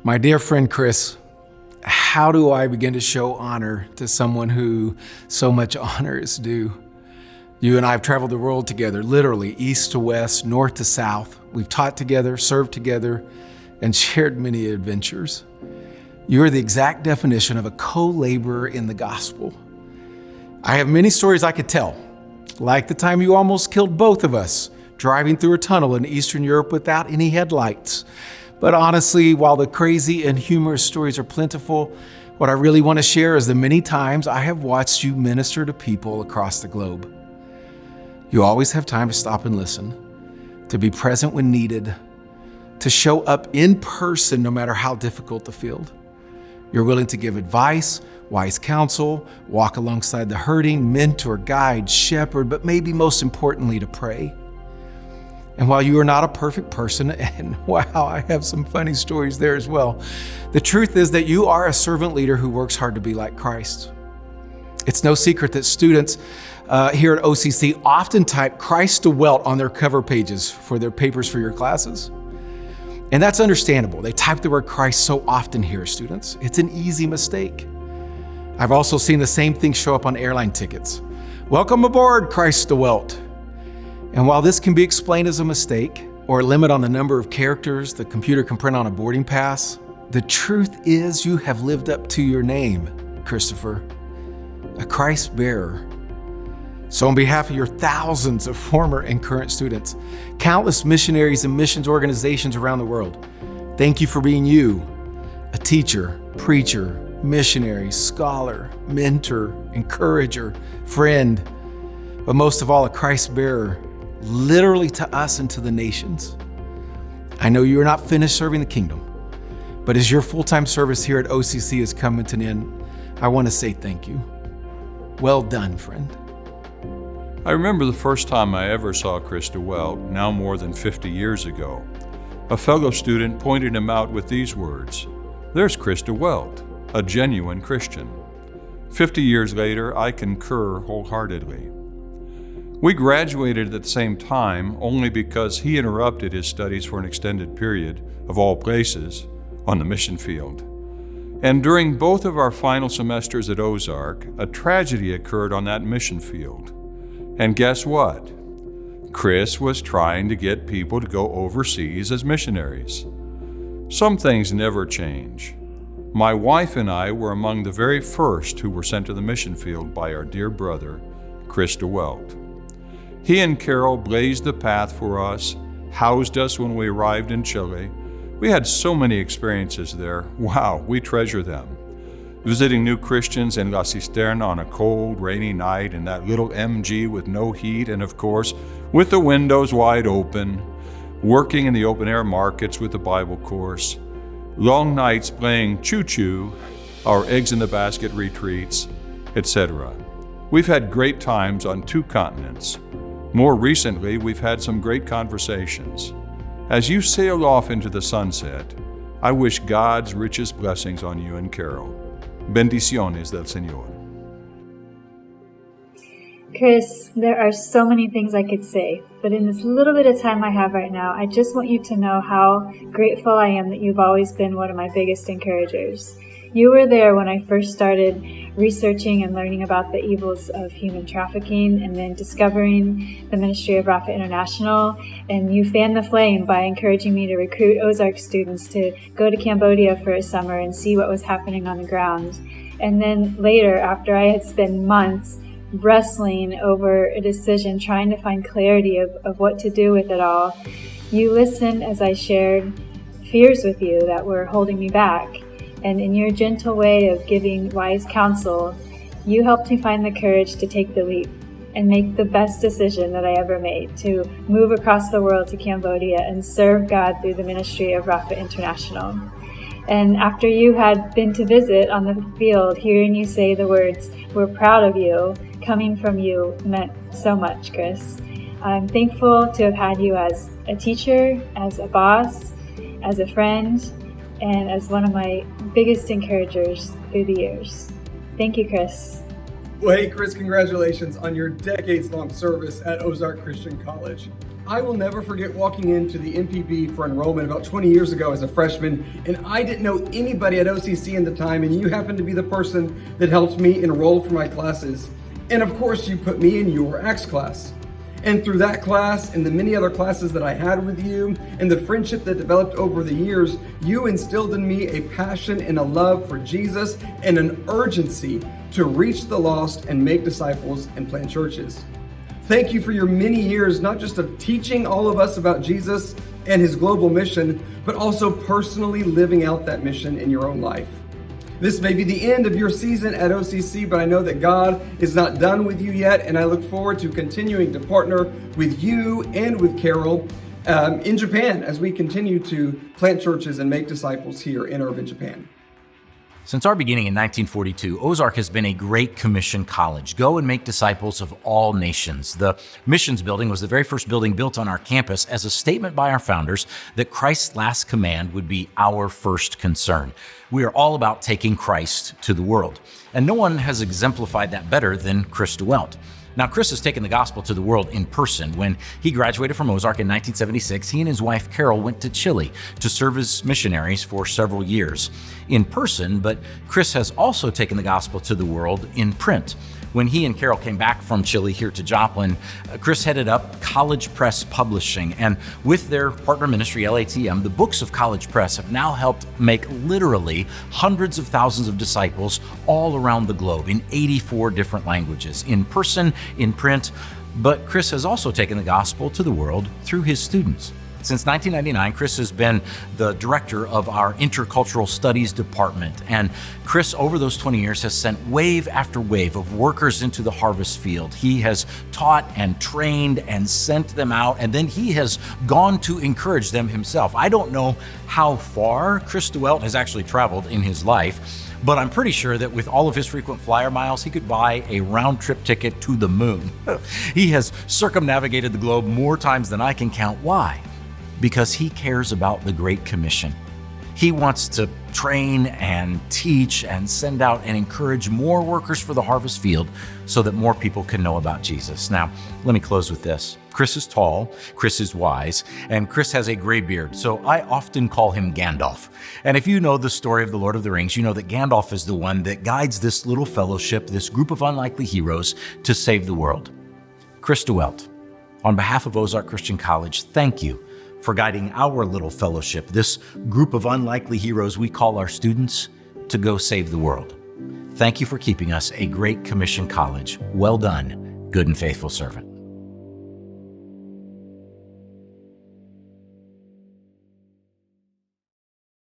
My dear friend Chris, how do I begin to show honor to someone who so much honor is due? You and I have traveled the world together, literally east to west, north to south. We've taught together, served together, and shared many adventures. You are the exact definition of a co-laborer in the gospel. I have many stories I could tell, like the time you almost killed both of us, driving through a tunnel in Eastern Europe without any headlights. But honestly, while the crazy and humorous stories are plentiful, what I really want to share is the many times I have watched you minister to people across the globe. You always have time to stop and listen, to be present when needed, to show up in person no matter how difficult the field. You're willing to give advice, wise counsel, walk alongside the hurting, mentor, guide, shepherd, but maybe most importantly, to pray. And while you are not a perfect person, and wow, I have some funny stories there as well, the truth is that you are a servant leader who works hard to be like Christ. It's no secret that students here at OCC often type Chris DeWelt on their cover pages for their papers for your classes. And that's understandable. They type the word Christ so often here, students. It's an easy mistake. I've also seen the same thing show up on airline tickets. Welcome aboard, Chris DeWelt. And while this can be explained as a mistake or a limit on the number of characters the computer can print on a boarding pass, the truth is you have lived up to your name, Christopher, a Christ bearer. So on behalf of your thousands of former and current students, countless missionaries and missions organizations around the world, thank you for being you, a teacher, preacher, missionary, scholar, mentor, encourager, friend, but most of all, a Christ bearer, literally to us and to the nations. I know you are not finished serving the kingdom, but as your full-time service here at OCC is coming to an end, I want to say thank you. Well done, friend. I remember the first time I ever saw Chris DeWelt, now more than 50 years ago. A fellow student pointed him out with these words, "There's Chris DeWelt, a genuine Christian." 50 years later, I concur wholeheartedly. We graduated at the same time only because he interrupted his studies for an extended period, of all places, on the mission field. And during both of our final semesters at Ozark, a tragedy occurred on that mission field. And guess what? Chris was trying to get people to go overseas as missionaries. Some things never change. My wife and I were among the very first who were sent to the mission field by our dear brother, Chris DeWelt. He and Carol blazed the path for us, housed us when we arrived in Chile. We had so many experiences there. Wow, we treasure them. Visiting new Christians in La Cisterna on a cold, rainy night in that little MG with no heat and, of course, with the windows wide open. Working in the open-air markets with the Bible course. Long nights playing choo-choo, our eggs-in-the-basket retreats, etc. We've had great times on 2 continents. More recently, we've had some great conversations. As you sail off into the sunset, I wish God's richest blessings on you and Carol. Bendiciones del Señor. Chris, there are so many things I could say, but in this little bit of time I have right now, I just want you to know how grateful I am that you've always been one of my biggest encouragers. You were there when I first started researching and learning about the evils of human trafficking and then discovering the ministry of Rafa International, and you fanned the flame by encouraging me to recruit Ozark students to go to Cambodia for a summer and see what was happening on the ground. And then later, after I had spent months wrestling over a decision, trying to find clarity of what to do with it all, you listened as I shared fears with you that were holding me back. And in your gentle way of giving wise counsel, you helped me find the courage to take the leap and make the best decision that I ever made, to move across the world to Cambodia and serve God through the ministry of Rafa International. And after you had been to visit on the field, hearing you say the words, "We're proud of you," coming from you meant so much, Chris. I'm thankful to have had you as a teacher, as a boss, as a friend, and as one of my biggest encouragers through the years. Thank you, Chris. Well, hey, Chris, congratulations on your decades-long service at Ozark Christian College. I will never forget walking into the MPB for enrollment about 20 years ago as a freshman, and I didn't know anybody at OCC at the time, and you happened to be the person that helped me enroll for my classes. And of course, you put me in your Acts class. And through that class and the many other classes that I had with you and the friendship that developed over the years, you instilled in me a passion and a love for Jesus and an urgency to reach the lost and make disciples and plant churches. Thank you for your many years, not just of teaching all of us about Jesus and his global mission, but also personally living out that mission in your own life. This may be the end of your season at OCC, but I know that God is not done with you yet, and I look forward to continuing to partner with you and with Carol in Japan as we continue to plant churches and make disciples here in urban Japan. Since our beginning in 1942, Ozark has been a Great Commission college. Go and make disciples of all nations. The missions building was the very first building built on our campus as a statement by our founders that Christ's last command would be our first concern. We are all about taking Christ to the world. And no one has exemplified that better than Chris DeWelt. Now, Chris has taken the gospel to the world in person. When he graduated from Ozark in 1976, he and his wife, Carol, went to Chile to serve as missionaries for several years in person, but Chris has also taken the gospel to the world in print. When he and Carol came back from Chile here to Joplin, Chris headed up College Press Publishing, and with their partner ministry, LATM, the books of College Press have now helped make literally hundreds of thousands of disciples all around the globe in 84 different languages, in person, in print. But Chris has also taken the gospel to the world through his students. Since 1999, Chris has been the director of our intercultural studies department. And Chris, over those 20 years, has sent wave after wave of workers into the harvest field. He has taught and trained and sent them out, and then he has gone to encourage them himself. I don't know how far Chris DeWelt has actually traveled in his life, but I'm pretty sure that with all of his frequent flyer miles, he could buy a round-trip ticket to the moon. He has circumnavigated the globe more times than I can count. Why? Because he cares about the Great Commission. He wants to train and teach and send out and encourage more workers for the harvest field so that more people can know about Jesus. Now, let me close with this. Chris is tall, Chris is wise, and Chris has a gray beard, so I often call him Gandalf. And if you know the story of the Lord of the Rings, you know that Gandalf is the one that guides this little fellowship, this group of unlikely heroes, to save the world. Chris DeWelt, on behalf of Ozark Christian College, thank you for guiding our little fellowship, this group of unlikely heroes we call our students, to go save the world. Thank you for keeping us a Great Commission college. Well done, good and faithful servant.